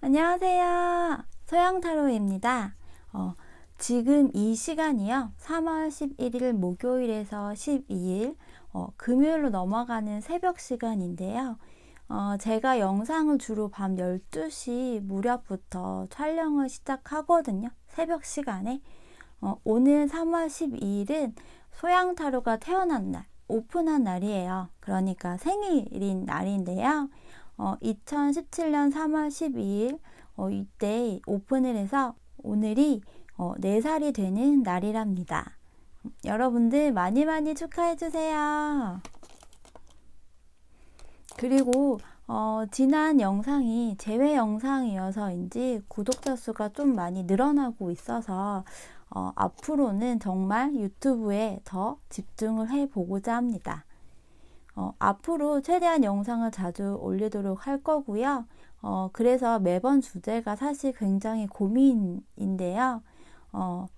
안녕하세요. 소양타로입니다. 지금 이 시간이요. 3월 11일 목요일에서 12일 금요일로 넘어가는 새벽 시간인데요. 제가 영상을 주로 밤 12시 무렵부터 촬영을 시작하거든요. 새벽 시간에. 오늘 3월 12일은 소양타로가 태어난 날, 오픈한 날이에요. 그러니까 생일인 날인데요. 2017년 3월 12일 이때 오픈을 해서 오늘이 4살이 되는 날이랍니다. 여러분들 많이 많이 축하해 주세요. 그리고 지난 영상이 제외 영상이어서인지 구독자 수가 좀 많이 늘어나고 있어서 앞으로는 정말 유튜브에 더 집중을 해보고자 합니다. 앞으로 최대한 영상을 자주 올리도록 할 거고요. 그래서 매번 주제가 사실 굉장히 고민인데요.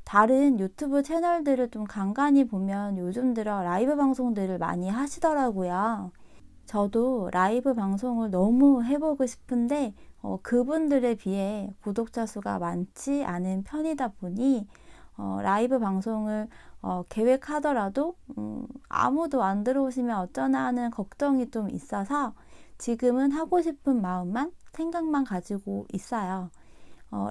다른 유튜브 채널들을 좀 간간히 보면 요즘 들어 라이브 방송들을 많이 하시더라고요. 저도 라이브 방송을 너무 해보고 싶은데 그분들에 비해 구독자 수가 많지 않은 편이다 보니 라이브 방송을 계획하더라도 아무도 안 들어오시면 어쩌나 하는 걱정이 좀 있어서 지금은 하고 싶은 마음만 생각만 가지고 있어요.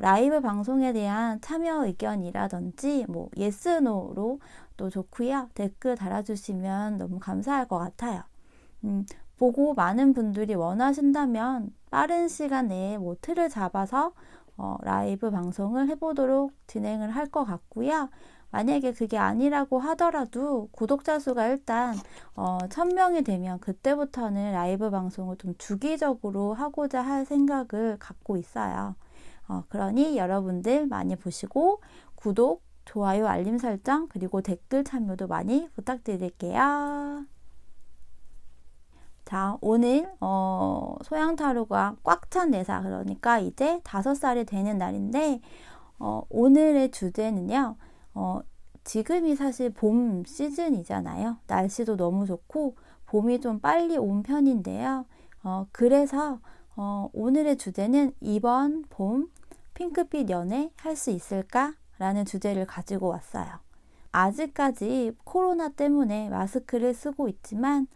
라이브 방송에 대한 참여 의견이라든지 뭐 예스, 노로 또 좋고요. 댓글 달아주시면 너무 감사할 것 같아요. 보고 많은 분들이 원하신다면 빠른 시간 내에 뭐 틀을 잡아서 라이브 방송을 해보도록 진행을 할 것 같고요. 만약에 그게 아니라고 하더라도 구독자 수가 일단 1000명이 되면 그때부터는 라이브 방송을 좀 주기적으로 하고자 할 생각을 갖고 있어요. 그러니 여러분들 많이 보시고 구독, 좋아요, 알림 설정 그리고 댓글 참여도 많이 부탁드릴게요. 자, 오늘 소양타로가 꽉 찬 4살, 그러니까 이제 5살이 되는 날인데 오늘의 주제는요. 지금이 사실 봄 시즌이잖아요. 날씨도 너무 좋고 봄이 좀 빨리 온 편인데요. 그래서 오늘의 주제는 이번 봄 핑크빛 연애 할 수 있을까? 라는 주제를 가지고 왔어요. 아직까지 코로나 때문에 마스크를 쓰고 있지만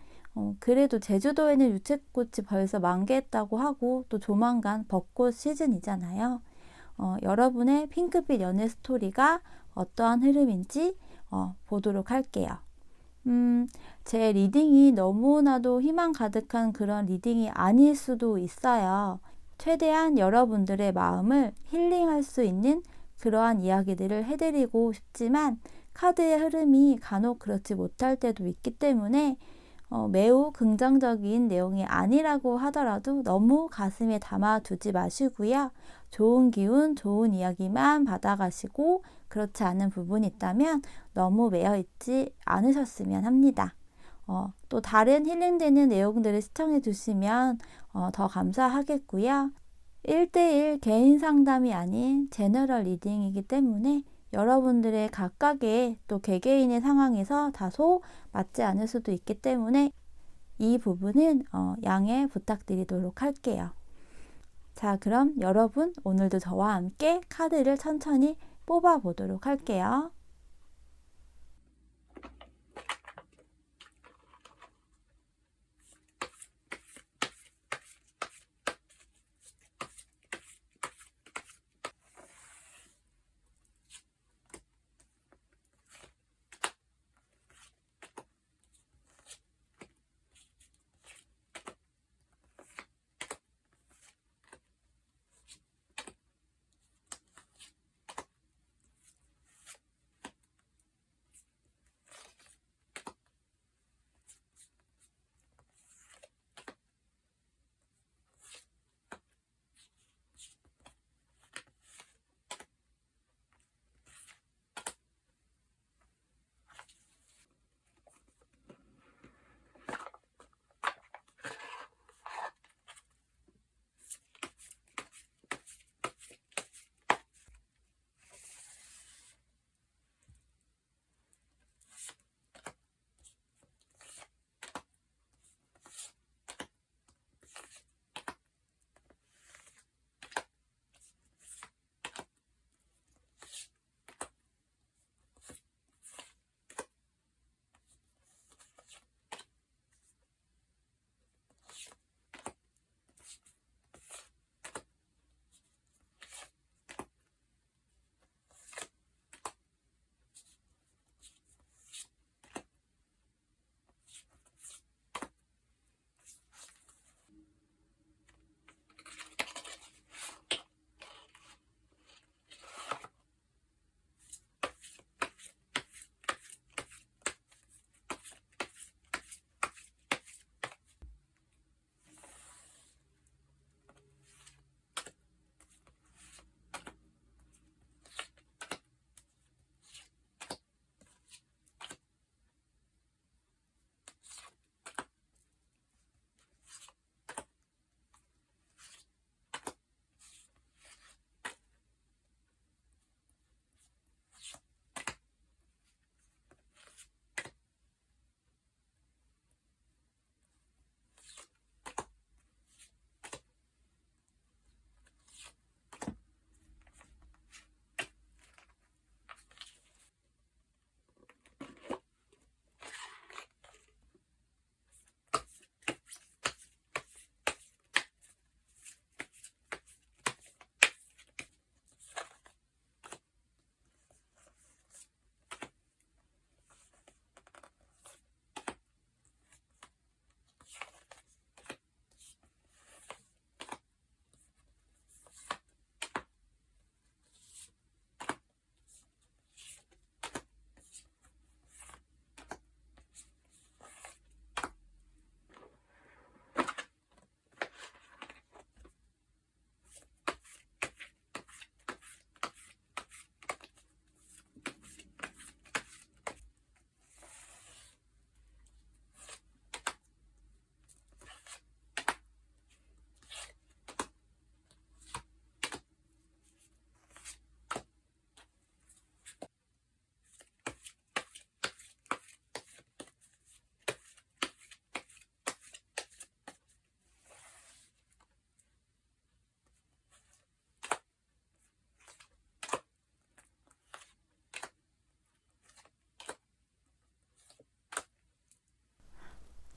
그래도 제주도에는 유채꽃이 벌써 만개했다고 하고 또 조만간 벚꽃 시즌이잖아요. 여러분의 핑크빛 연애 스토리가 어떠한 흐름인지 보도록 할게요. 제 리딩이 너무나도 희망 가득한 그런 리딩이 아닐 수도 있어요. 최대한 여러분들의 마음을 힐링할 수 있는 그러한 이야기들을 해드리고 싶지만 카드의 흐름이 간혹 그렇지 못할 때도 있기 때문에 매우 긍정적인 내용이 아니라고 하더라도 너무 가슴에 담아두지 마시고요. 좋은 기운, 좋은 이야기만 받아가시고 그렇지 않은 부분이 있다면 너무 매여있지 않으셨으면 합니다. 또 다른 힐링되는 내용들을 시청해 주시면 더 감사하겠고요. 1대1 개인 상담이 아닌 제너럴 리딩이기 때문에 여러분들의 각각의 또 개개인의 상황에서 다소 맞지 않을 수도 있기 때문에 이 부분은 양해 부탁드리도록 할게요. 자, 그럼 여러분 오늘도 저와 함께 카드를 천천히 뽑아 보도록 할게요.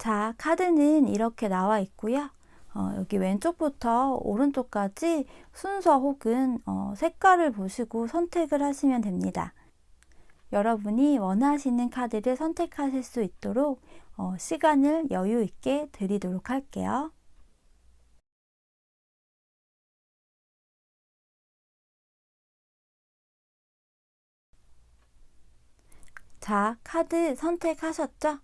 자, 카드는 이렇게 나와 있고요. 여기 왼쪽부터 오른쪽까지 순서 혹은 색깔을 보시고 선택을 하시면 됩니다. 여러분이 원하시는 카드를 선택하실 수 있도록 시간을 여유 있게 드리도록 할게요. 자, 카드 선택하셨죠?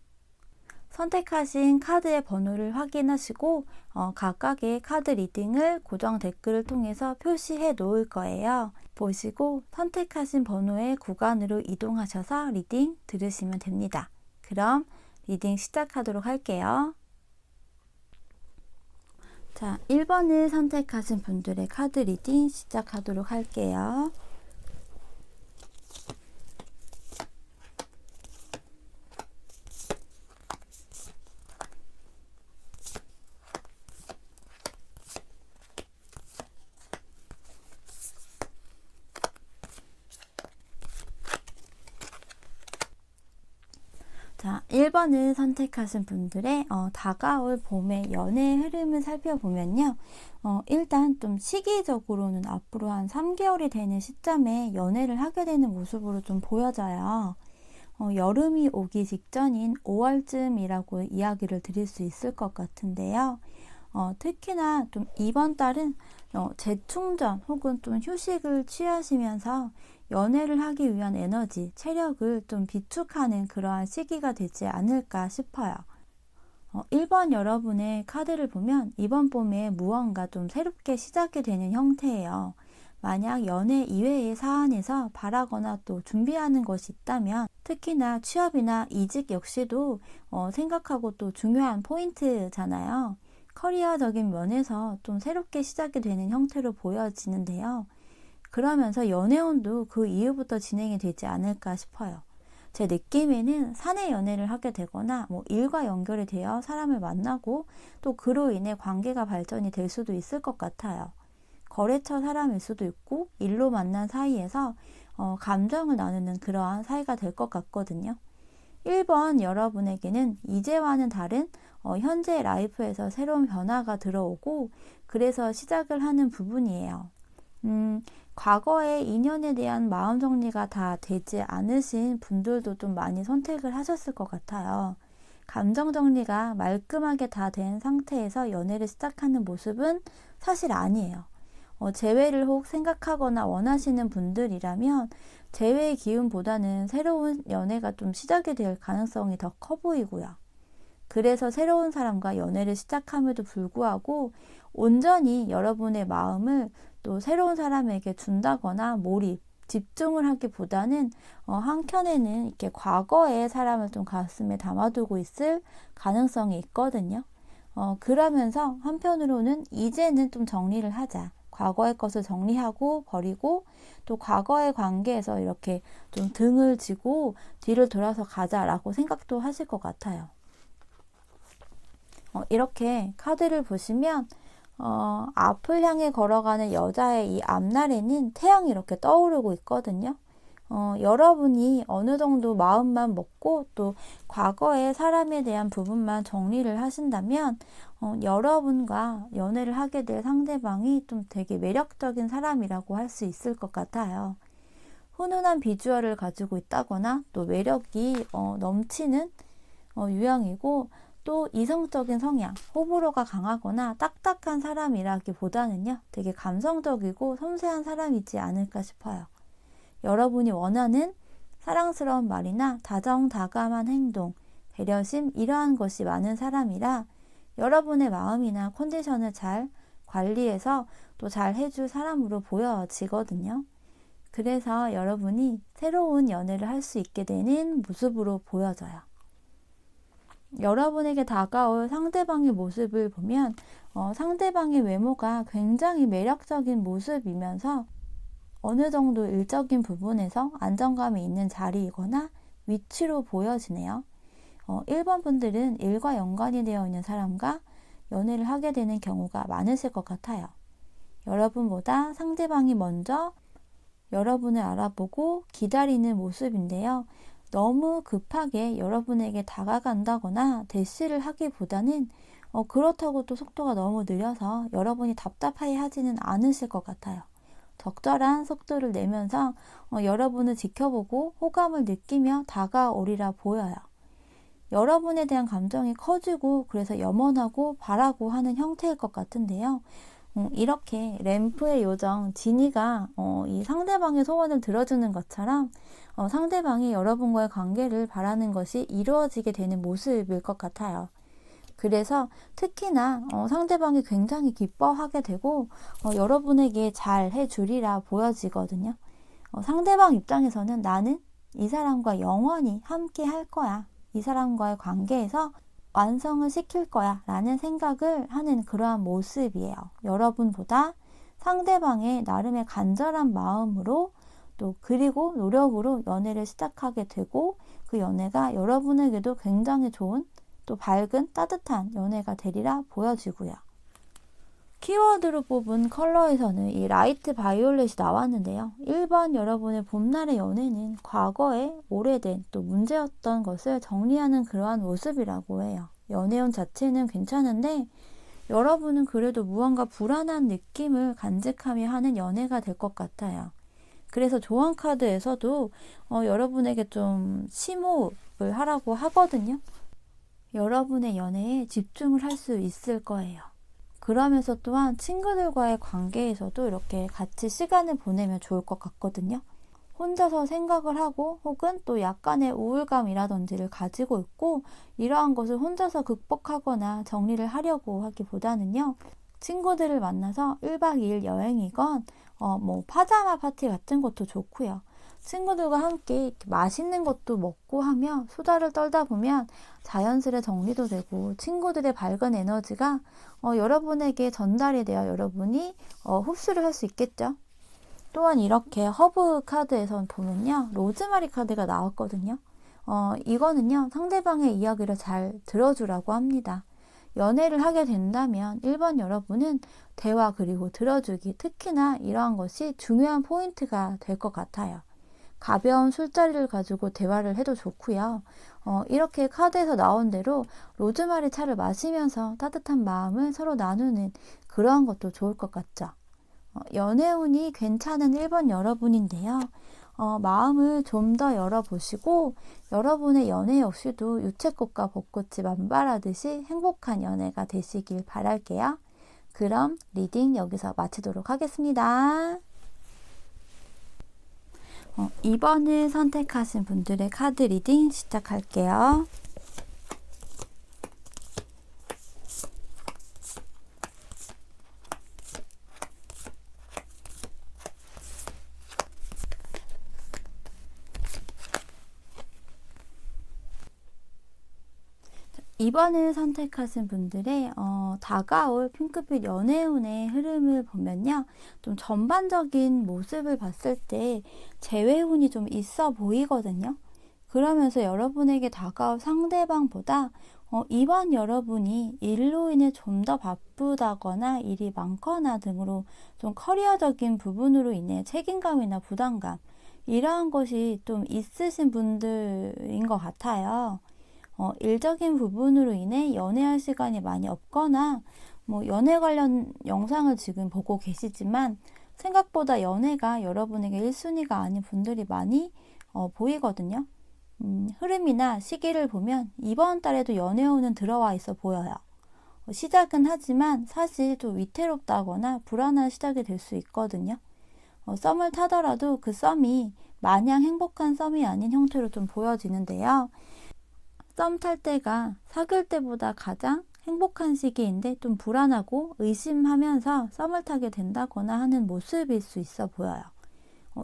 선택하신 카드의 번호를 확인하시고 각각의 카드 리딩을 고정 댓글을 통해서 표시해 놓을 거예요. 보시고 선택하신 번호의 구간으로 이동하셔서 리딩 들으시면 됩니다. 그럼 리딩 시작하도록 할게요. 자, 1번을 선택하신 분들의 카드 리딩 시작하도록 할게요. 자, 1번을 선택하신 분들의 다가올 봄의 연애의 흐름을 살펴보면요. 일단 좀 시기적으로는 앞으로 한 3개월이 되는 시점에 연애를 하게 되는 모습으로 좀 보여져요. 여름이 오기 직전인 5월쯤이라고 이야기를 드릴 수 있을 것 같은데요. 특히나 좀 이번 달은 재충전 혹은 좀 휴식을 취하시면서 연애를 하기 위한 에너지, 체력을 좀 비축하는 그러한 시기가 되지 않을까 싶어요. 1번 여러분의 카드를 보면 이번 봄에 무언가 좀 새롭게 시작이 되는 형태예요. 만약 연애 이외의 사안에서 바라거나 또 준비하는 것이 있다면 특히나 취업이나 이직 역시도 생각하고 또 중요한 포인트잖아요. 커리어적인 면에서 좀 새롭게 시작이 되는 형태로 보여지는데요. 그러면서 연애운도 그 이후부터 진행이 되지 않을까 싶어요. 제 느낌에는 사내 연애를 하게 되거나 일과 연결이 되어 사람을 만나고 또 그로 인해 관계가 발전이 될 수도 있을 것 같아요. 거래처 사람일 수도 있고 일로 만난 사이에서 감정을 나누는 그러한 사이가 될 것 같거든요. 1번 여러분에게는 이제와는 다른 현재 라이프에서 새로운 변화가 들어오고 그래서 시작을 하는 부분이에요. 과거의 인연에 대한 마음 정리가 다 되지 않으신 분들도 좀 많이 선택을 하셨을 것 같아요. 감정 정리가 말끔하게 다 된 상태에서 연애를 시작하는 모습은 사실 아니에요. 재회를 혹 생각하거나 원하시는 분들이라면 재회의 기운보다는 새로운 연애가 좀 시작이 될 가능성이 더 커 보이고요. 그래서 새로운 사람과 연애를 시작함에도 불구하고 온전히 여러분의 마음을 또 새로운 사람에게 준다거나 몰입, 집중을 하기보다는 한켠에는 이렇게 과거의 사람을 좀 가슴에 담아두고 있을 가능성이 있거든요. 그러면서 한편으로는 이제는 좀 정리를 하자. 과거의 것을 정리하고 버리고 또 과거의 관계에서 이렇게 좀 등을 지고 뒤를 돌아서 가자라고 생각도 하실 것 같아요. 이렇게 카드를 보시면 앞을 향해 걸어가는 여자의 이 앞날에는 태양이 이렇게 떠오르고 있거든요. 여러분이 어느 정도 마음만 먹고 또 과거의 사람에 대한 부분만 정리를 하신다면 여러분과 연애를 하게 될 상대방이 좀 되게 매력적인 사람이라고 할 수 있을 것 같아요. 훈훈한 비주얼을 가지고 있다거나 또 매력이 넘치는 유형이고 또 이성적인 성향, 호불호가 강하거나 딱딱한 사람이라기보다는요, 되게 감성적이고 섬세한 사람이지 않을까 싶어요. 여러분이 원하는 사랑스러운 말이나 다정다감한 행동, 배려심 이러한 것이 많은 사람이라 여러분의 마음이나 컨디션을 잘 관리해서 또 잘 해줄 사람으로 보여지거든요. 그래서 여러분이 새로운 연애를 할 수 있게 되는 모습으로 보여져요. 여러분에게 다가올 상대방의 모습을 보면 상대방의 외모가 굉장히 매력적인 모습이면서 어느 정도 일적인 부분에서 안정감이 있는 자리이거나 위치로 보여지네요. 1번 분들은 일과 연관이 되어 있는 사람과 연애를 하게 되는 경우가 많으실 것 같아요. 여러분보다 상대방이 먼저 여러분을 알아보고 기다리는 모습인데요. 너무 급하게 여러분에게 다가간다거나 대시를 하기보다는 그렇다고 또 속도가 너무 느려서 여러분이 답답해 하지는 않으실 것 같아요. 적절한 속도를 내면서 여러분을 지켜보고 호감을 느끼며 다가오리라 보여요. 여러분에 대한 감정이 커지고 그래서 염원하고 바라고 하는 형태일 것 같은데요. 이렇게 램프의 요정 지니가 이 상대방의 소원을 들어주는 것처럼 상대방이 여러분과의 관계를 바라는 것이 이루어지게 되는 모습일 것 같아요. 그래서 특히나 상대방이 굉장히 기뻐하게 되고 여러분에게 잘 해주리라 보여지거든요. 상대방 입장에서는 나는 이 사람과 영원히 함께 할 거야. 이 사람과의 관계에서 완성을 시킬 거야 라는 생각을 하는 그러한 모습이에요. 여러분보다 상대방의 나름의 간절한 마음으로 또 그리고 노력으로 연애를 시작하게 되고 그 연애가 여러분에게도 굉장히 좋은 또 밝은 따뜻한 연애가 되리라 보여지고요. 키워드로 뽑은 컬러에서는 이 라이트 바이올렛이 나왔는데요. 1번 여러분의 봄날의 연애는 과거에 오래된 또 문제였던 것을 정리하는 그러한 모습이라고 해요. 연애운 자체는 괜찮은데 여러분은 그래도 무언가 불안한 느낌을 간직하며 하는 연애가 될 것 같아요. 그래서 조언 카드에서도 여러분에게 좀 심호흡을 하라고 하거든요. 여러분의 연애에 집중을 할 수 있을 거예요. 그러면서 또한 친구들과의 관계에서도 이렇게 같이 시간을 보내면 좋을 것 같거든요. 혼자서 생각을 하고 혹은 또 약간의 우울감이라든지를 가지고 있고 이러한 것을 혼자서 극복하거나 정리를 하려고 하기보다는요. 친구들을 만나서 1박 2일 여행이건 파자마 파티 같은 것도 좋고요. 친구들과 함께 맛있는 것도 먹고 하며 수다를 떨다 보면 자연스레 정리도 되고 친구들의 밝은 에너지가 여러분에게 전달이 되어 여러분이 흡수를 할 수 있겠죠. 또한 이렇게 허브 카드에선 보면요. 로즈마리 카드가 나왔거든요. 이거는요. 상대방의 이야기를 잘 들어주라고 합니다. 연애를 하게 된다면 1번 여러분은 대화 그리고 들어주기 특히나 이러한 것이 중요한 포인트가 될 것 같아요. 가벼운 술자리를 가지고 대화를 해도 좋고요. 이렇게 카드에서 나온 대로 로즈마리 차를 마시면서 따뜻한 마음을 서로 나누는 그러한 것도 좋을 것 같죠. 연애운이 괜찮은 1번 여러분인데요. 마음을 좀 더 열어보시고 여러분의 연애 역시도 유채꽃과 벚꽃이 만발하듯이 행복한 연애가 되시길 바랄게요. 그럼 리딩 여기서 마치도록 하겠습니다. 2번을 선택하신 분들의 카드 리딩 시작할게요. 이번을 선택하신 분들의 다가올 핑크빛 연애운의 흐름을 보면요. 좀 전반적인 모습을 봤을 때 재회운이 좀 있어 보이거든요. 그러면서 여러분에게 다가올 상대방보다 이번 여러분이 일로 인해 좀 더 바쁘다거나 일이 많거나 등으로 좀 커리어적인 부분으로 인해 책임감이나 부담감 이러한 것이 좀 있으신 분들인 것 같아요. 일적인 부분으로 인해 연애할 시간이 많이 없거나 연애 관련 영상을 지금 보고 계시지만 생각보다 연애가 여러분에게 1순위가 아닌 분들이 많이 보이거든요. 흐름이나 시기를 보면 이번 달에도 연애운은 들어와 있어 보여요. 시작은 하지만 사실 좀 위태롭다거나 불안한 시작이 될 수 있거든요. 썸을 타더라도 그 썸이 마냥 행복한 썸이 아닌 형태로 좀 보여지는데요. 썸 탈 때가 사귈 때보다 가장 행복한 시기인데 좀 불안하고 의심하면서 썸을 타게 된다거나 하는 모습일 수 있어 보여요.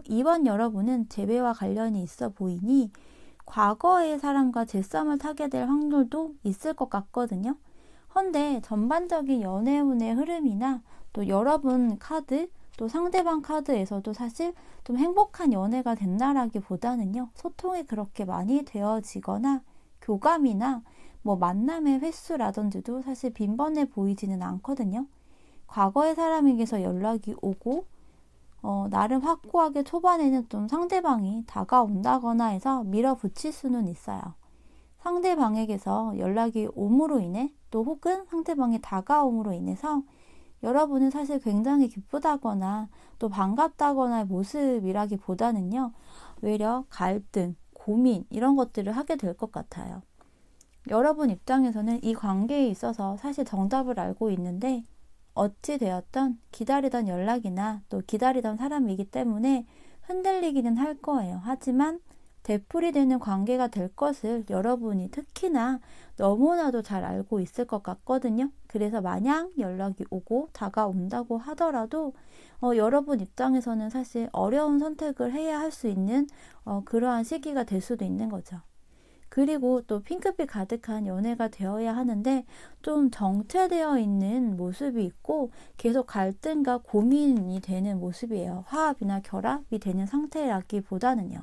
이번 여러분은 재회와 관련이 있어 보이니 과거의 사람과 재썸을 타게 될 확률도 있을 것 같거든요. 헌데 전반적인 연애운의 흐름이나 또 여러분 카드 또 상대방 카드에서도 사실 좀 행복한 연애가 된다라기보다는요. 소통이 그렇게 많이 되어지거나 교감이나 만남의 횟수라든지도 사실 빈번해 보이지는 않거든요. 과거의 사람에게서 연락이 오고 나름 확고하게 초반에는 좀 상대방이 다가온다거나 해서 밀어붙일 수는 있어요. 상대방에게서 연락이 옴으로 인해 또 혹은 상대방이 다가옴으로 인해서 여러분은 사실 굉장히 기쁘다거나 또 반갑다거나의 모습이라기보다는요, 외려 갈등, 고민 이런 것들을 하게 될 것 같아요. 여러분 입장에서는 이 관계에 있어서 사실 정답을 알고 있는데 어찌 되었던 기다리던 연락이나 또 기다리던 사람이기 때문에 흔들리기는 할 거예요. 하지만 되풀이 되는 관계가 될 것을 여러분이 특히나 너무나도 잘 알고 있을 것 같거든요. 그래서 마냥 연락이 오고 다가온다고 하더라도 여러분 입장에서는 사실 어려운 선택을 해야 할 수 있는 그러한 시기가 될 수도 있는 거죠. 그리고 또 핑크빛 가득한 연애가 되어야 하는데 좀 정체되어 있는 모습이 있고 계속 갈등과 고민이 되는 모습이에요. 화합이나 결합이 되는 상태라기보다는요.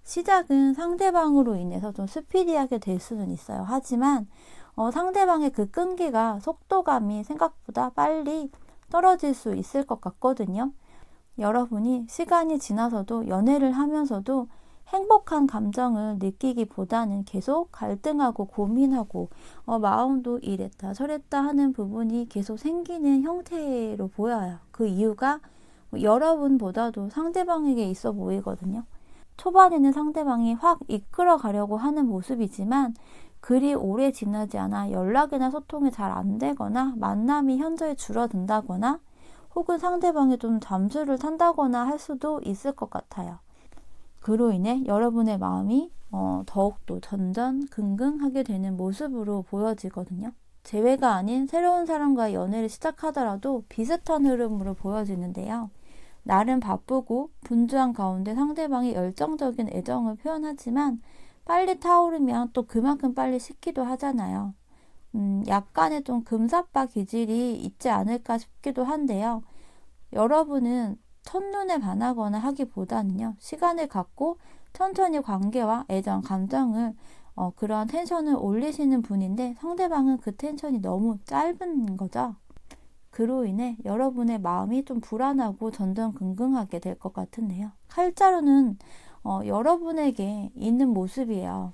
시작은 상대방으로 인해서 좀 스피디하게 될 수는 있어요. 하지만 상대방의 그 끈기가 속도감이 생각보다 빨리 떨어질 수 있을 것 같거든요. 여러분이 시간이 지나서도 연애를 하면서도 행복한 감정을 느끼기보다는 계속 갈등하고 고민하고 마음도 이랬다 저랬다 하는 부분이 계속 생기는 형태로 보여요. 그 이유가 여러분보다도 상대방에게 있어 보이거든요. 초반에는 상대방이 확 이끌어 가려고 하는 모습이지만 그리 오래 지나지 않아 연락이나 소통이 잘 안 되거나 만남이 현저히 줄어든다거나 혹은 상대방이 좀 잠수를 탄다거나 할 수도 있을 것 같아요. 그로 인해 여러분의 마음이 더욱더 전전긍긍하게 되는 모습으로 보여지거든요. 재회가 아닌 새로운 사람과의 연애를 시작하더라도 비슷한 흐름으로 보여지는데요. 나름 바쁘고 분주한 가운데 상대방이 열정적인 애정을 표현하지만 빨리 타오르면 또 그만큼 빨리 식기도 하잖아요. 약간의 좀 금사빠 기질이 있지 않을까 싶기도 한데요. 여러분은 첫눈에 반하거나 하기보다는요, 시간을 갖고 천천히 관계와 애정, 감정을 그런 텐션을 올리시는 분인데 상대방은 그 텐션이 너무 짧은 거죠. 그로 인해 여러분의 마음이 좀 불안하고 전전긍긍하게 될 것 같은데요. 칼자루는 여러분에게 있는 모습이에요.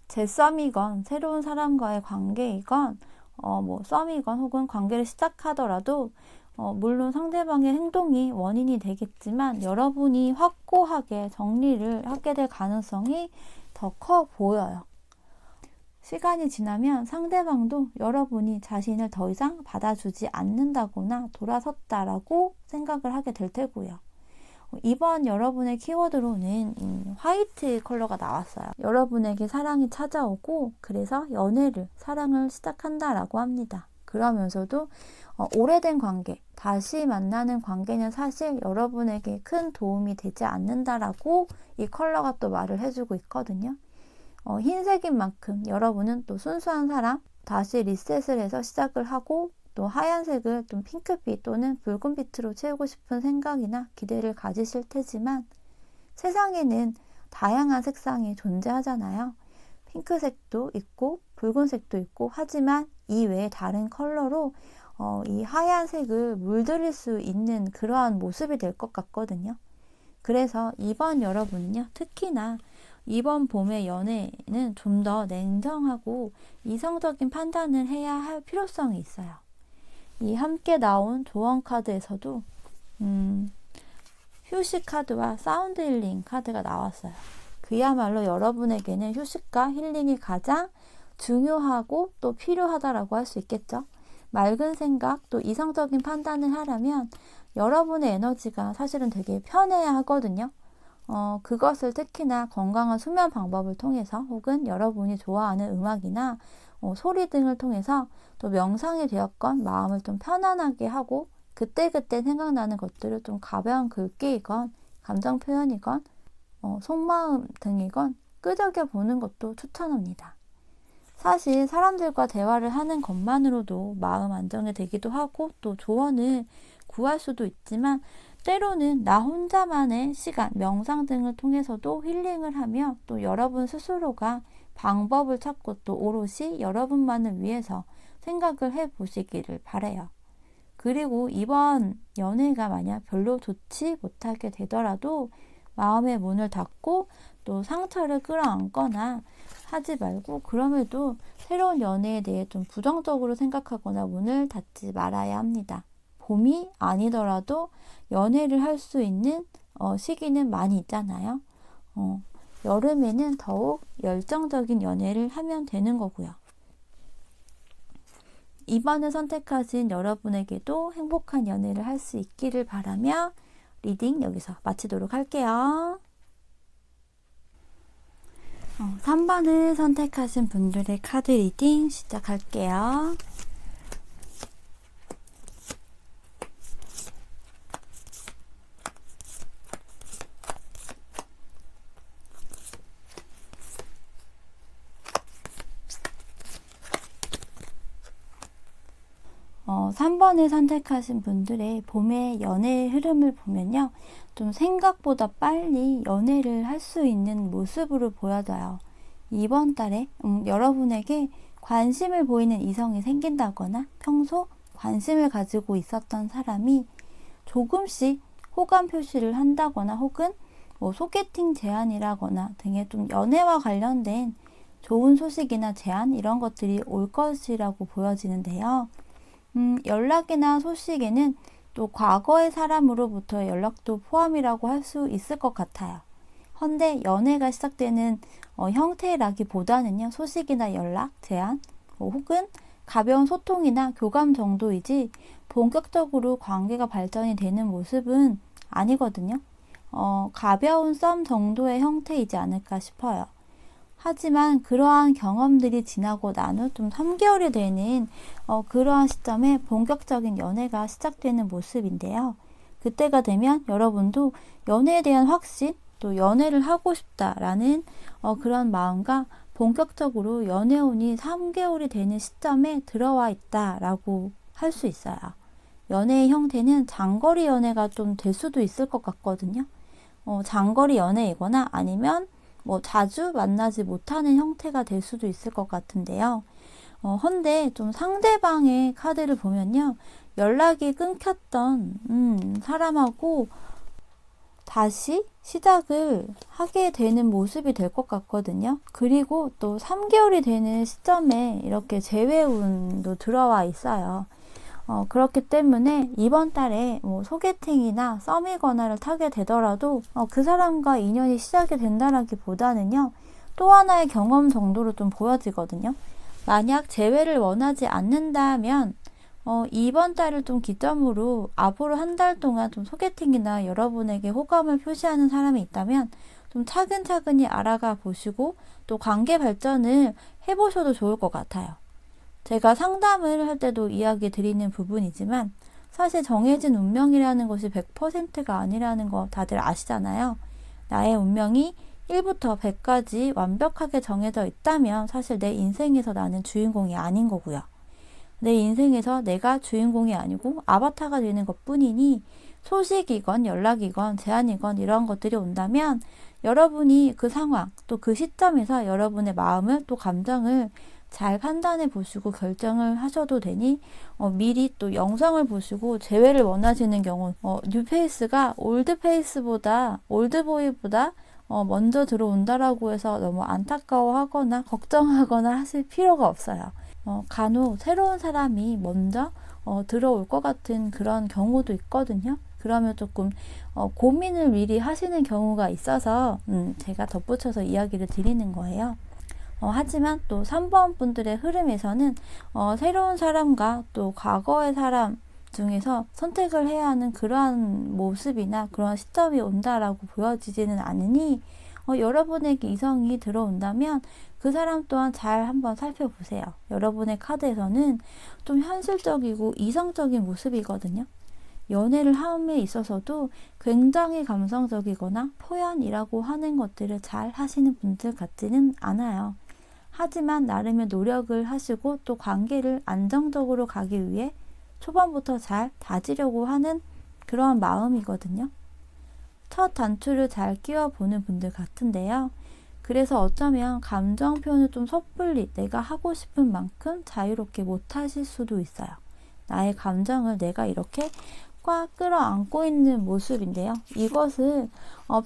재썸이건 새로운 사람과의 관계이건 썸이건 혹은 관계를 시작하더라도 물론 상대방의 행동이 원인이 되겠지만 여러분이 확고하게 정리를 하게 될 가능성이 더 커 보여요. 시간이 지나면 상대방도 여러분이 자신을 더 이상 받아주지 않는다거나 돌아섰다라고 생각을 하게 될 테고요. 이번 여러분의 키워드로는 화이트 컬러가 나왔어요. 여러분에게 사랑이 찾아오고 그래서 연애를, 사랑을 시작한다라고 합니다. 그러면서도 오래된 관계, 다시 만나는 관계는 사실 여러분에게 큰 도움이 되지 않는다라고 이 컬러가 또 말을 해주고 있거든요. 흰색인 만큼 여러분은 또 순수한 사람, 다시 리셋을 해서 시작을 하고 또 하얀색을 좀 핑크빛 또는 붉은빛으로 채우고 싶은 생각이나 기대를 가지실 테지만 세상에는 다양한 색상이 존재하잖아요. 핑크색도 있고 붉은색도 있고 하지만 이 외에 다른 컬러로 이 하얀색을 물들일 수 있는 그러한 모습이 될 것 같거든요. 그래서 이번 여러분은요, 특히나 이번 봄의 연애는 좀 더 냉정하고 이성적인 판단을 해야 할 필요성이 있어요. 이 함께 나온 조언 카드에서도 휴식 카드와 사운드 힐링 카드가 나왔어요. 그야말로 여러분에게는 휴식과 힐링이 가장 중요하고 또 필요하다라고 할 수 있겠죠. 맑은 생각 또 이성적인 판단을 하려면 여러분의 에너지가 사실은 되게 편해야 하거든요. 그것을 특히나 건강한 수면 방법을 통해서 혹은 여러분이 좋아하는 음악이나 소리 등을 통해서 또 명상이 되었건 마음을 좀 편안하게 하고 그때그때 생각나는 것들을 좀 가벼운 글귀이건 감정 표현이건 속마음 등이건 끄적여 보는 것도 추천합니다. 사실 사람들과 대화를 하는 것만으로도 마음 안정이 되기도 하고 또 조언을 구할 수도 있지만 때로는 나 혼자만의 시간, 명상 등을 통해서도 힐링을 하며 또 여러분 스스로가 방법을 찾고 또 오롯이 여러분만을 위해서 생각을 해보시기를 바라요. 그리고 이번 연애가 만약 별로 좋지 못하게 되더라도 마음의 문을 닫고 또 상처를 끌어안거나 하지 말고, 그럼에도 새로운 연애에 대해 좀 부정적으로 생각하거나 문을 닫지 말아야 합니다. 봄이 아니더라도 연애를 할 수 있는 시기는 많이 있잖아요. 여름에는 더욱 열정적인 연애를 하면 되는 거고요. 이번을 선택하신 여러분에게도 행복한 연애를 할 수 있기를 바라며 리딩 여기서 마치도록 할게요. 3번을 선택하신 분들의 카드 리딩 시작할게요. 어, 3번을 선택하신 분들의 봄의 연애의 흐름을 보면요, 좀 생각보다 빨리 연애를 할 수 있는 모습으로 보여져요. 이번 달에 여러분에게 관심을 보이는 이성이 생긴다거나 평소 관심을 가지고 있었던 사람이 조금씩 호감 표시를 한다거나 혹은 뭐 소개팅 제안이라거나 등의 좀 연애와 관련된 좋은 소식이나 제안 이런 것들이 올 것이라고 보여지는데요. 연락이나 소식에는 또 과거의 사람으로부터의 연락도 포함이라고 할 수 있을 것 같아요. 헌데 연애가 시작되는 형태라기보다는요, 소식이나 연락, 제안, 혹은 가벼운 소통이나 교감 정도이지 본격적으로 관계가 발전이 되는 모습은 아니거든요. 가벼운 썸 정도의 형태이지 않을까 싶어요. 하지만 그러한 경험들이 지나고 난 후 좀 3개월이 되는 그러한 시점에 본격적인 연애가 시작되는 모습인데요. 그때가 되면 여러분도 연애에 대한 확신, 또 연애를 하고 싶다라는 그런 마음과 본격적으로 연애운이 3개월이 되는 시점에 들어와 있다라고 할 수 있어요. 연애의 형태는 장거리 연애가 좀 될 수도 있을 것 같거든요. 장거리 연애이거나 아니면 뭐 자주 만나지 못하는 형태가 될 수도 있을 것 같은데요. 헌데 좀 상대방의 카드를 보면요, 연락이 끊겼던 사람하고 다시 시작을 하게 되는 모습이 될 것 같거든요. 그리고 또 3개월이 되는 시점에 이렇게 재회운도 들어와 있어요. 그렇기 때문에 이번 달에 뭐 소개팅이나 썸이거나를 타게 되더라도 그 사람과 인연이 시작이 된다라기보다는요, 또 하나의 경험 정도로 좀 보여지거든요. 만약 재회를 원하지 않는다면 이번 달을 좀 기점으로 앞으로 한 달 동안 좀 소개팅이나 여러분에게 호감을 표시하는 사람이 있다면 좀 차근차근히 알아가 보시고 또 관계 발전을 해보셔도 좋을 것 같아요. 제가 상담을 할 때도 이야기 드리는 부분이지만 사실 정해진 운명이라는 것이 100%가 아니라는 거 다들 아시잖아요. 나의 운명이 1부터 100까지 완벽하게 정해져 있다면 사실 내 인생에서 나는 주인공이 아닌 거고요. 내 인생에서 내가 주인공이 아니고 아바타가 되는 것뿐이니 소식이건 연락이건 제안이건 이런 것들이 온다면 여러분이 그 상황 또 그 시점에서 여러분의 마음을 또 감정을 잘 판단해 보시고 결정을 하셔도 되니 미리 또 영상을 보시고 재회를 원하시는 경우 뉴페이스가 올드페이스보다 올드보이보다 먼저 들어온다라고 해서 너무 안타까워하거나 걱정하거나 하실 필요가 없어요. 간혹 새로운 사람이 먼저 들어올 것 같은 그런 경우도 있거든요. 그러면 조금 고민을 미리 하시는 경우가 있어서 제가 덧붙여서 이야기를 드리는 거예요. 하지만 또 3번 분들의 흐름에서는 새로운 사람과 또 과거의 사람 중에서 선택을 해야 하는 그러한 모습이나 그런 시점이 온다라고 보여지지는 않으니 여러분에게 이성이 들어온다면 그 사람 또한 잘 한번 살펴보세요. 여러분의 카드에서는 좀 현실적이고 이성적인 모습이거든요. 연애를 함에 있어서도 굉장히 감성적이거나 표현이라고 하는 것들을 잘 하시는 분들 같지는 않아요. 하지만 나름의 노력을 하시고 또 관계를 안정적으로 가기 위해 초반부터 잘 다지려고 하는 그러한 마음이거든요. 첫 단추를 잘 끼워보는 분들 같은데요. 그래서 어쩌면 감정 표현을 좀 섣불리 내가 하고 싶은 만큼 자유롭게 못하실 수도 있어요. 나의 감정을 내가 이렇게 꽉 끌어안고 있는 모습인데요. 이것을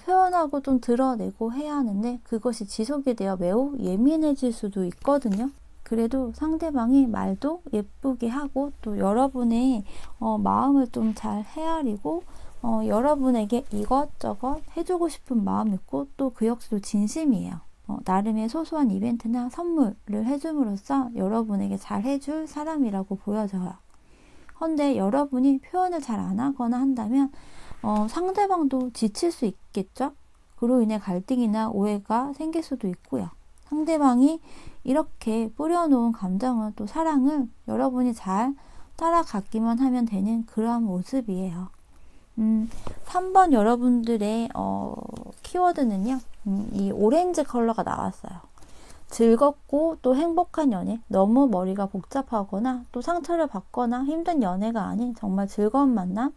표현하고 좀 드러내고 해야 하는데 그것이 지속이 되어 매우 예민해질 수도 있거든요. 그래도 상대방이 말도 예쁘게 하고 또 여러분의 마음을 좀 잘 헤아리고 여러분에게 이것저것 해주고 싶은 마음이 있고 또 그 역시도 진심이에요. 나름의 소소한 이벤트나 선물을 해줌으로써 여러분에게 잘 해줄 사람이라고 보여져요. 헌데 여러분이 표현을 잘 안 하거나 한다면 상대방도 지칠 수 있겠죠? 그로 인해 갈등이나 오해가 생길 수도 있고요. 상대방이 이렇게 뿌려놓은 감정을 또 사랑을 여러분이 잘 따라가기만 하면 되는 그러한 모습이에요. 3번 여러분들의 키워드는요. 이 오렌지 컬러가 나왔어요. 즐겁고 또 행복한 연애, 너무 머리가 복잡하거나 또 상처를 받거나 힘든 연애가 아닌 정말 즐거운 만남,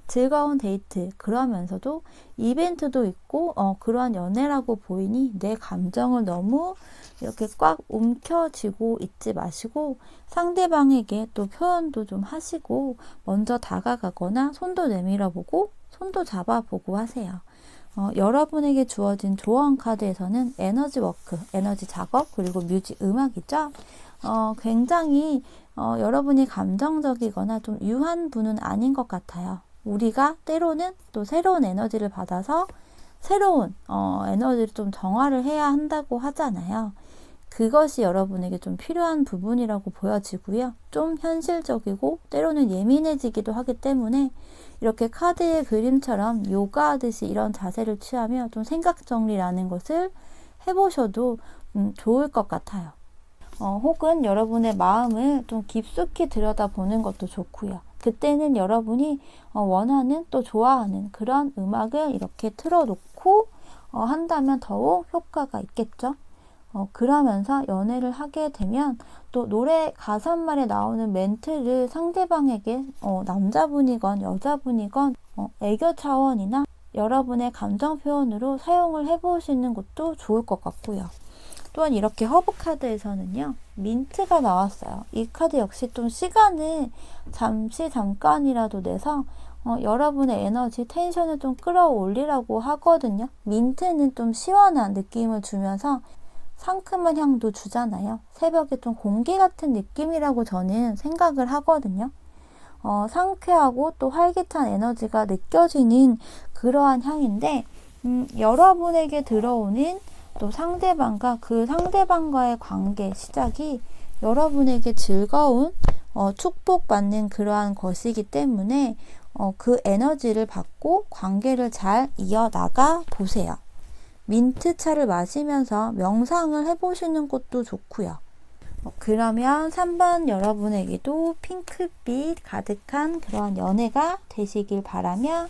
즐거운 데이트, 그러면서도 이벤트도 있고 그러한 연애라고 보이니 내 감정을 너무 이렇게 꽉 움켜쥐고 있지 마시고 상대방에게 또 표현도 좀 하시고 먼저 다가가거나 손도 내밀어 보고 손도 잡아보고 하세요. 여러분에게 주어진 조언 카드에서는 에너지 워크, 에너지 작업, 그리고 뮤직, 음악이죠. 굉장히 여러분이 감정적이거나 좀 유한 분은 아닌 것 같아요. 우리가 때로는 또 새로운 에너지를 받아서 새로운 에너지를 좀 정화를 해야 한다고 하잖아요. 그것이 여러분에게 좀 필요한 부분이라고 보여지고요. 좀 현실적이고 때로는 예민해지기도 하기 때문에 이렇게 카드의 그림처럼 요가하듯이 이런 자세를 취하며 좀 생각 정리라는 것을 해보셔도 좋을 것 같아요. 혹은 여러분의 마음을 좀 깊숙이 들여다보는 것도 좋고요. 그때는 여러분이 원하는 또 좋아하는 그런 음악을 이렇게 틀어놓고 한다면 더욱 효과가 있겠죠. 그러면서 연애를 하게 되면 또 노래 가사말에 나오는 멘트를 상대방에게 남자분이건 여자분이건 애교 차원이나 여러분의 감정 표현으로 사용을 해보시는 것도 좋을 것 같고요. 또한 이렇게 허브 카드에서는요, 민트가 나왔어요. 이 카드 역시 좀 시간을 잠깐이라도 내서 여러분의 에너지, 텐션을 좀 끌어올리라고 하거든요. 민트는 좀 시원한 느낌을 주면서 상큼한 향도 주잖아요. 새벽에 좀 공기 같은 느낌이라고 저는 생각을 하거든요. 상쾌하고 또 활기찬 에너지가 느껴지는 그러한 향인데 여러분에게 들어오는 또 상대방과 그 상대방과의 관계 시작이 여러분에게 즐거운 축복받는 그러한 것이기 때문에 그 에너지를 받고 관계를 잘 이어나가 보세요. 민트차를 마시면서 명상을 해보시는 것도 좋고요. 그러면 3번 여러분에게도 핑크빛 가득한 그런 연애가 되시길 바라며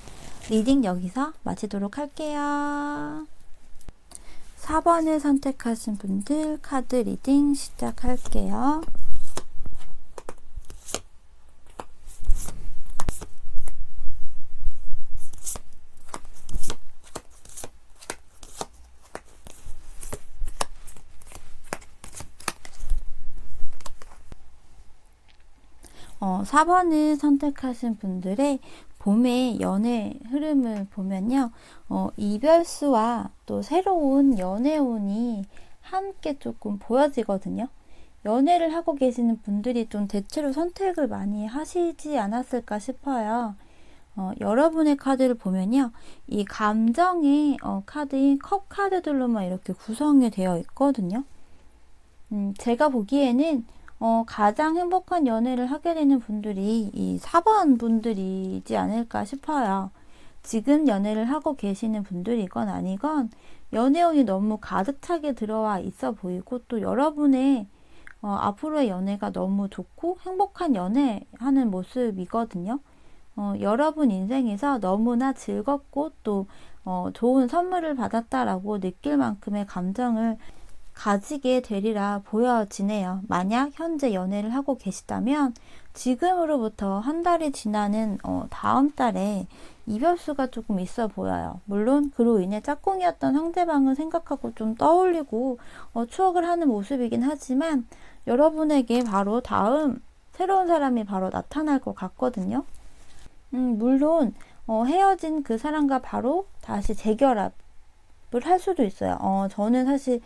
리딩 여기서 마치도록 할게요. 4번을 선택하신 분들 카드 리딩 시작할게요. 어, 4번을 선택하신 분들의 봄의 연애 흐름을 보면요. 이별수와 또 새로운 연애운이 함께 조금 보여지거든요. 연애를 하고 계시는 분들이 좀 대체로 선택을 많이 하시지 않았을까 싶어요. 여러분의 카드를 보면요. 이 감정의 카드인 컵 카드들로만 이렇게 구성이 되어 있거든요. 제가 보기에는 가장 행복한 연애를 하게 되는 분들이 이 4번 분들이지 않을까 싶어요. 지금 연애를 하고 계시는 분들이건 아니건 연애운이 너무 가득 차게 들어와 있어 보이고 또 여러분의 앞으로의 연애가 너무 좋고 행복한 연애하는 모습이거든요. 여러분 인생에서 너무나 즐겁고 또 좋은 선물을 받았다라고 느낄 만큼의 감정을 가지게 되리라 보여지네요. 만약 현재 연애를 하고 계시다면 지금으로부터 한 달이 지나는 다음 달에 이별수가 조금 있어 보여요. 물론 그로 인해 짝꿍이었던 상대방을 생각하고 좀 떠올리고 추억을 하는 모습이긴 하지만 여러분에게 바로 다음 새로운 사람이 바로 나타날 것 같거든요. 물론 헤어진 그 사람과 바로 다시 재결합을 할 수도 있어요. 저는 사실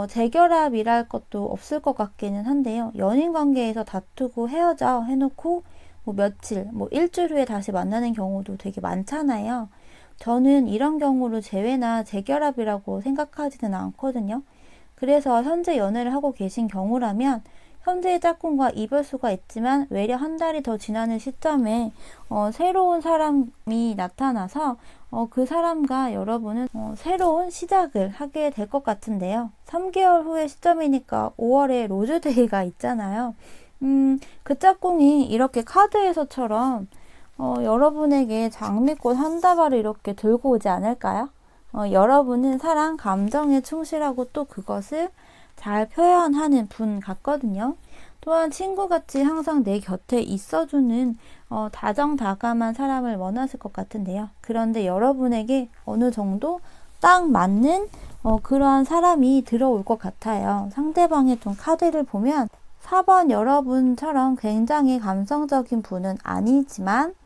재결합이랄 것도 없을 것 같기는 한데요. 연인 관계에서 다투고 헤어져 해놓고 뭐 며칠, 뭐 일주일 후에 다시 만나는 경우도 되게 많잖아요. 저는 이런 경우를 재회나 재결합이라고 생각하지는 않거든요. 그래서 현재 연애를 하고 계신 경우라면 현재의 짝꿍과 이별수가 있지만 외려 한 달이 더 지나는 시점에 새로운 사람이 나타나서 그 사람과 여러분은 새로운 시작을 하게 될 것 같은데요. 3개월 후의 시점이니까 5월에 로즈데이가 있잖아요. 그 짝꿍이 이렇게 카드에서처럼 여러분에게 장미꽃 한 다발을 이렇게 들고 오지 않을까요? 여러분은 사랑, 감정에 충실하고 또 그것을 잘 표현하는 분 같거든요. 또한 친구같이 항상 내 곁에 있어주는 다정다감한 사람을 원하실 것 같은데요. 그런데 여러분에게 어느 정도 딱 맞는 그러한 사람이 들어올 것 같아요. 상대방의 좀 카드를 보면 4번 여러분처럼 굉장히 감성적인 분은 아니지만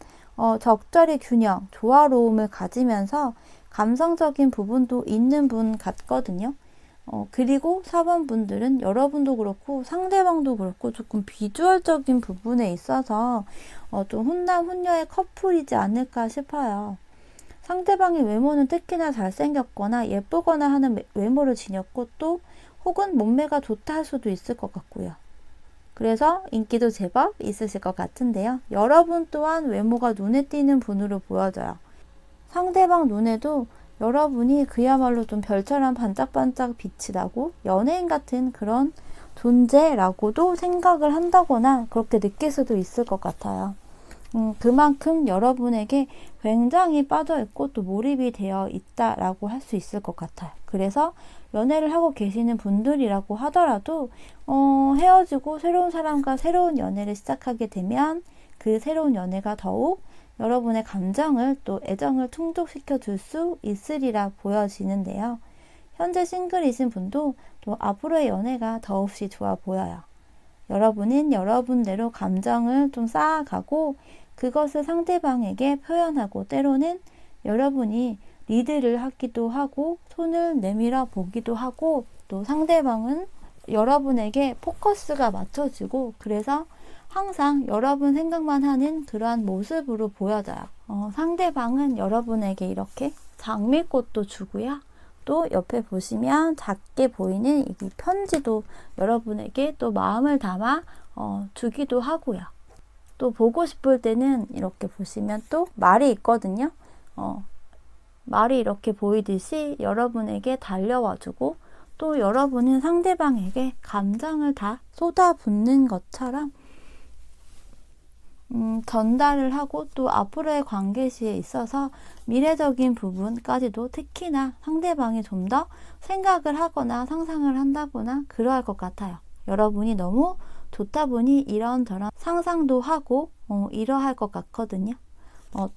적절히 균형, 조화로움을 가지면서 감성적인 부분도 있는 분 같거든요. 그리고 4번 분들은 여러분도 그렇고 상대방도 그렇고 조금 비주얼적인 부분에 있어서 좀 혼남혼녀의 커플이지 않을까 싶어요. 상대방의 외모는 특히나 잘생겼거나 예쁘거나 하는 외모를 지녔고 또 혹은 몸매가 좋다 할 수도 있을 것 같고요. 그래서 인기도 제법 있으실 것 같은데요. 여러분 또한 외모가 눈에 띄는 분으로 보여져요. 상대방 눈에도 여러분이 그야말로 좀 별처럼 반짝반짝 빛이 나고 연예인 같은 그런 존재라고도 생각을 한다거나 그렇게 느낄 수도 있을 것 같아요. 그만큼 여러분에게 굉장히 빠져있고 또 몰입이 되어 있다라고 할 수 있을 것 같아요. 그래서 연애를 하고 계시는 분들이라고 하더라도 헤어지고 새로운 사람과 새로운 연애를 시작하게 되면 그 새로운 연애가 더욱 여러분의 감정을 또 애정을 충족시켜 줄 수 있으리라 보여지는데요. 현재 싱글이신 분도 또 앞으로의 연애가 더없이 좋아 보여요. 여러분은 여러분대로 감정을 좀 쌓아가고 그것을 상대방에게 표현하고 때로는 여러분이 리드를 하기도 하고 손을 내밀어 보기도 하고 또 상대방은 여러분에게 포커스가 맞춰지고 그래서 항상 여러분 생각만 하는 그러한 모습으로 보여져요. 상대방은 여러분에게 이렇게 장미꽃도 주고요. 또 옆에 보시면 작게 보이는 이 편지도 여러분에게 또 마음을 담아 주기도 하고요. 또 보고 싶을 때는 이렇게 보시면 또 말이 있거든요. 말이 이렇게 보이듯이 여러분에게 달려와주고 또 여러분은 상대방에게 감정을 다 쏟아붓는 것처럼 전달을 하고 또 앞으로의 관계 시에 있어서 미래적인 부분까지도 특히나 상대방이 좀 더 생각을 하거나 상상을 한다거나 그러할 것 같아요. 여러분이 너무 좋다 보니 이런저런 상상도 하고 이러할 것 같거든요.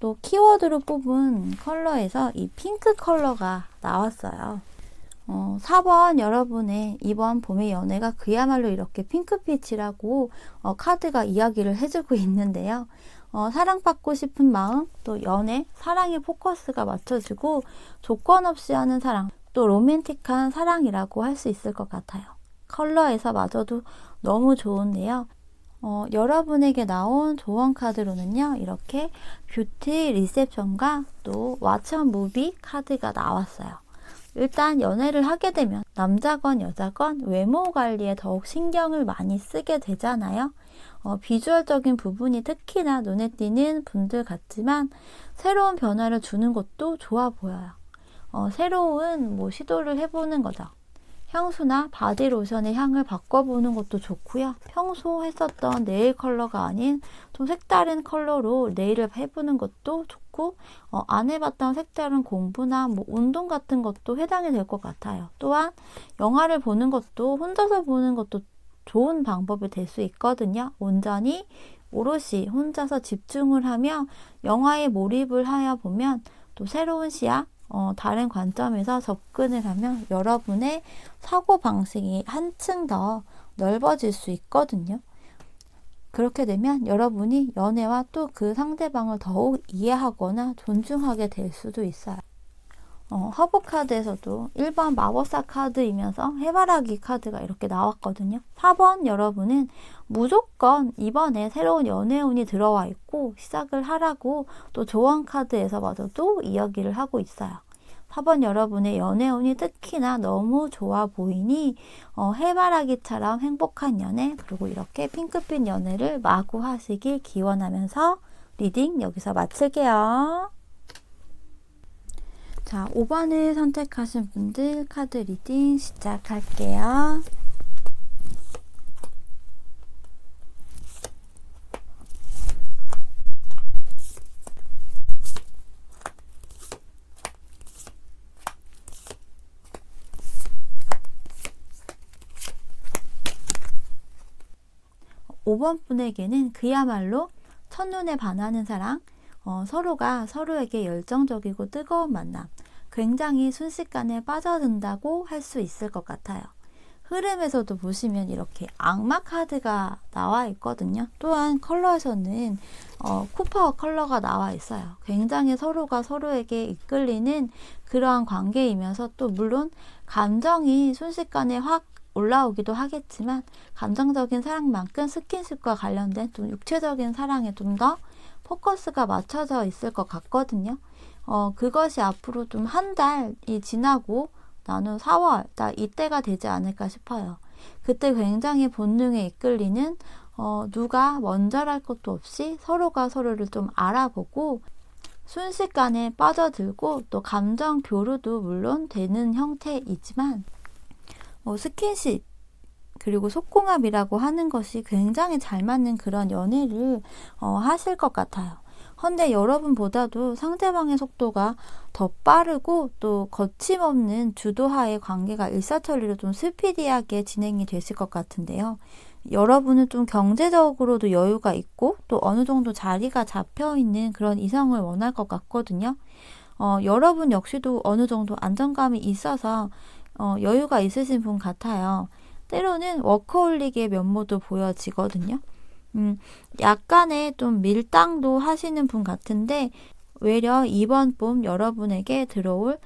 또 키워드로 뽑은 컬러에서 이 핑크 컬러가 나왔어요. 4번 여러분의 이번 봄의 연애가 그야말로 이렇게 핑크빛이라고 카드가 이야기를 해주고 있는데요. 사랑받고 싶은 마음, 또 연애, 사랑의 포커스가 맞춰지고 조건 없이 하는 사랑, 또 로맨틱한 사랑이라고 할 수 있을 것 같아요. 컬러에서 마저도 너무 좋은데요. 여러분에게 나온 조언 카드로는요. 이렇게 뷰티 리셉션과 또 왓츠 무비 카드가 나왔어요. 일단 연애를 하게 되면 남자건 여자건 외모 관리에 더욱 신경을 많이 쓰게 되잖아요. 비주얼적인 부분이 특히나 눈에 띄는 분들 같지만 새로운 변화를 주는 것도 좋아 보여요. 새로운 시도를 해보는 거죠. 향수나 바디로션의 향을 바꿔보는 것도 좋고요. 평소 했었던 네일 컬러가 아닌 좀 색다른 컬러로 네일을 해보는 것도 좋고 안 해봤던 색다른 공부나 운동 같은 것도 해당이 될 것 같아요. 또한 영화를 보는 것도 혼자서 보는 것도 좋은 방법이 될 수 있거든요. 온전히 오롯이 혼자서 집중을 하며 영화에 몰입을 하여 보면 또 새로운 시야, 다른 관점에서 접근을 하면 여러분의 사고방식이 한층 더 넓어질 수 있거든요. 그렇게 되면 여러분이 연애와 또 그 상대방을 더욱 이해하거나 존중하게 될 수도 있어요. 허브 카드에서도 1번 마법사 카드이면서 해바라기 카드가 이렇게 나왔거든요. 4번 여러분은 무조건 이번에 새로운 연애운이 들어와 있고 시작을 하라고 또 조언 카드에서 봐도 이야기를 하고 있어요. 4번 여러분의 연애운이 특히나 너무 좋아 보이니 해바라기처럼 행복한 연애, 그리고 이렇게 핑크빛 연애를 마구 하시길 기원하면서 리딩 여기서 마칠게요. 자, 5번을 선택하신 분들 카드 리딩 시작할게요. 오 번 분에게는 그야말로 첫눈에 반하는 사랑, 서로가 서로에게 열정적이고 뜨거운 만남, 굉장히 순식간에 빠져든다고 할 수 있을 것 같아요. 흐름에서도 보시면 이렇게 악마 카드가 나와 있거든요. 또한 컬러에서는 쿠퍼 컬러가 나와 있어요. 굉장히 서로가 서로에게 이끌리는 그러한 관계이면서 또 물론 감정이 순식간에 확 올라오기도 하겠지만 감정적인 사랑만큼 스킨십과 관련된 좀 육체적인 사랑에 좀 더 포커스가 맞춰져 있을 것 같거든요. 그것이 앞으로 좀 한 달이 지나고 나는 4월 딱 이때가 되지 않을까 싶어요. 그때 굉장히 본능에 이끌리는 누가 먼저랄 것도 없이 서로가 서로를 좀 알아보고 순식간에 빠져들고 또 감정 교류도 물론 되는 형태이지만 스킨십 그리고 속궁합이라고 하는 것이 굉장히 잘 맞는 그런 연애를 하실 것 같아요. 근데 여러분보다도 상대방의 속도가 더 빠르고 또 거침없는 주도하의 관계가 일사천리로 좀 스피디하게 진행이 되실 것 같은데요. 여러분은 좀 경제적으로도 여유가 있고 또 어느 정도 자리가 잡혀 있는 그런 이성을 원할 것 같거든요. 여러분 역시도 어느 정도 안정감이 있어서 여유가 있으신 분 같아요. 때로는 워커홀릭의 면모도 보여지거든요. 약간의 좀 밀당도 하시는 분 같은데 외려 이번 봄 여러분에게 들어올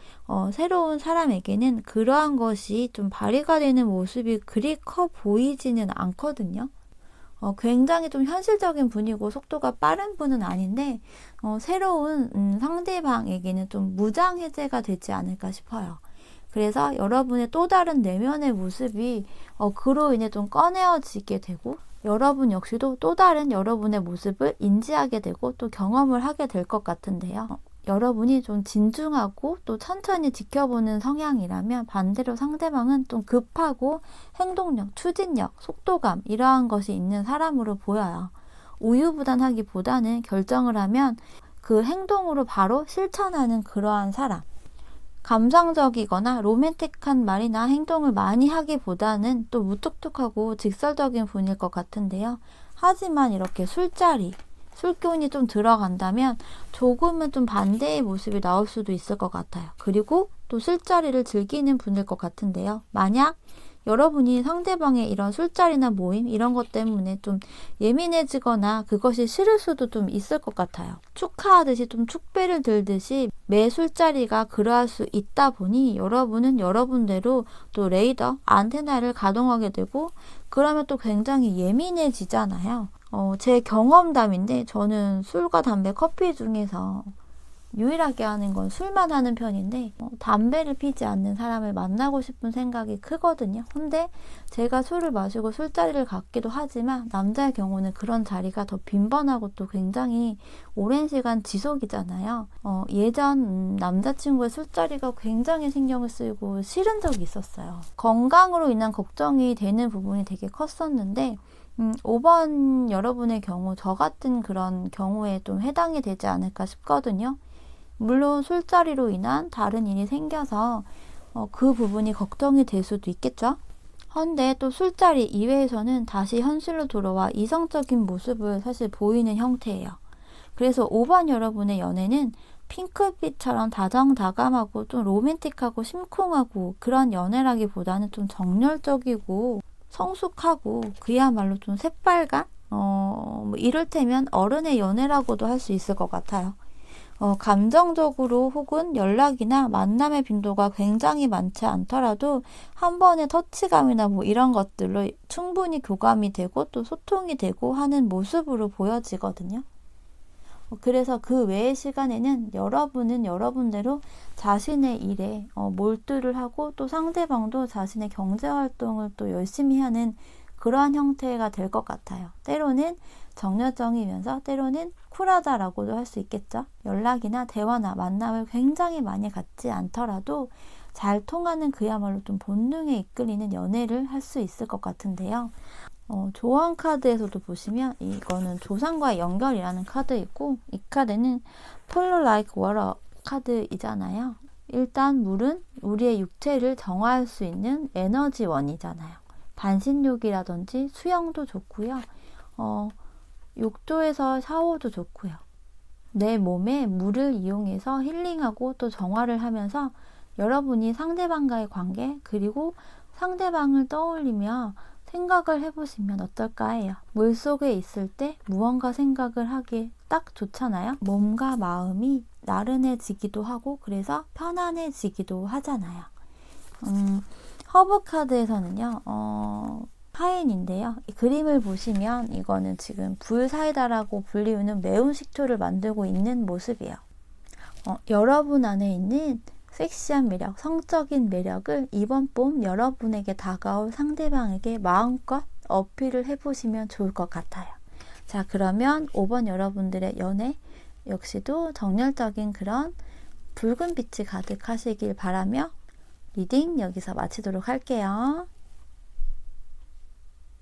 새로운 사람에게는 그러한 것이 좀 발휘가 되는 모습이 그리 커 보이지는 않거든요. 굉장히 좀 현실적인 분이고 속도가 빠른 분은 아닌데 새로운 상대방에게는 좀 무장해제가 되지 않을까 싶어요. 그래서 여러분의 또 다른 내면의 모습이 그로 인해 좀 꺼내어지게 되고 여러분 역시도 또 다른 여러분의 모습을 인지하게 되고 또 경험을 하게 될 것 같은데요. 여러분이 좀 진중하고 또 천천히 지켜보는 성향이라면 반대로 상대방은 좀 급하고 행동력, 추진력, 속도감 이러한 것이 있는 사람으로 보여요. 우유부단하기보다는 결정을 하면 그 행동으로 바로 실천하는 그러한 사람. 감성적이거나 로맨틱한 말이나 행동을 많이 하기보다는 또 무뚝뚝하고 직설적인 분일 것 같은데요. 하지만 이렇게 술자리, 술기운이 좀 들어간다면 조금은 좀 반대의 모습이 나올 수도 있을 것 같아요. 그리고 또 술자리를 즐기는 분일 것 같은데요. 만약 여러분이 상대방의 이런 술자리나 모임 이런 것 때문에 좀 예민해지거나 그것이 싫을 수도 좀 있을 것 같아요. 축하하듯이 좀 축배를 들듯이 매 술자리가 그러할 수 있다 보니 여러분은 여러분대로 또 레이더, 안테나를 가동하게 되고 그러면 또 굉장히 예민해지잖아요. 제 경험담인데 저는 술과 담배, 커피 중에서 유일하게 하는 건 술만 하는 편인데 담배를 피지 않는 사람을 만나고 싶은 생각이 크거든요. 근데 제가 술을 마시고 술자리를 갖기도 하지만 남자의 경우는 그런 자리가 더 빈번하고 또 굉장히 오랜 시간 지속이잖아요. 예전 남자친구의 술자리가 굉장히 신경을 쓰이고 싫은 적이 있었어요. 건강으로 인한 걱정이 되는 부분이 되게 컸었는데 5번 여러분의 경우 저 같은 그런 경우에 좀 해당이 되지 않을까 싶거든요. 물론 술자리로 인한 다른 일이 생겨서 그 부분이 걱정이 될 수도 있겠죠. 그런데 또 술자리 이외에서는 다시 현실로 돌아와 이성적인 모습을 사실 보이는 형태예요. 그래서 5번 여러분의 연애는 핑크빛처럼 다정다감하고 좀 로맨틱하고 심쿵하고 그런 연애라기보다는 좀 정열적이고 성숙하고 그야말로 좀 새빨간 뭐 이를테면 어른의 연애라고도 할 수 있을 것 같아요. 감정적으로 혹은 연락이나 만남의 빈도가 굉장히 많지 않더라도 한 번의 터치감이나 뭐 이런 것들로 충분히 교감이 되고 또 소통이 되고 하는 모습으로 보여지거든요. 그래서 그 외의 시간에는 여러분은 여러분대로 자신의 일에 몰두를 하고 또 상대방도 자신의 경제활동을 또 열심히 하는 그러한 형태가 될 것 같아요. 때로는 정열정이면서 때로는 쿨하다라고도 할 수 있겠죠. 연락이나 대화나 만남을 굉장히 많이 갖지 않더라도 잘 통하는 그야말로 좀 본능에 이끌리는 연애를 할 수 있을 것 같은데요. 조언 카드에서도 보시면 이거는 조상과의 연결이라는 카드이고 이 카드는 Flow Like Water 카드이잖아요. 일단 물은 우리의 육체를 정화할 수 있는 에너지원이잖아요. 반신욕이라든지 수영도 좋고요. 욕조에서 샤워도 좋고요. 내 몸에 물을 이용해서 힐링하고 또 정화를 하면서 여러분이 상대방과의 관계 그리고 상대방을 떠올리며 생각을 해보시면 어떨까 해요. 물속에 있을 때 무언가 생각을 하기 딱 좋잖아요. 몸과 마음이 나른해지기도 하고 그래서 편안해지기도 하잖아요. 허브 카드에서는요. 파인인데요. 이 그림을 보시면 이거는 지금 불사이다라고 불리우는 매운 식초를 만들고 있는 모습이에요. 여러분 안에 있는 섹시한 매력, 성적인 매력을 이번 봄 여러분에게 다가올 상대방에게 마음껏 어필을 해보시면 좋을 것 같아요. 자, 그러면 5번 여러분들의 연애 역시도 정열적인 그런 붉은 빛이 가득하시길 바라며 리딩 여기서 마치도록 할게요.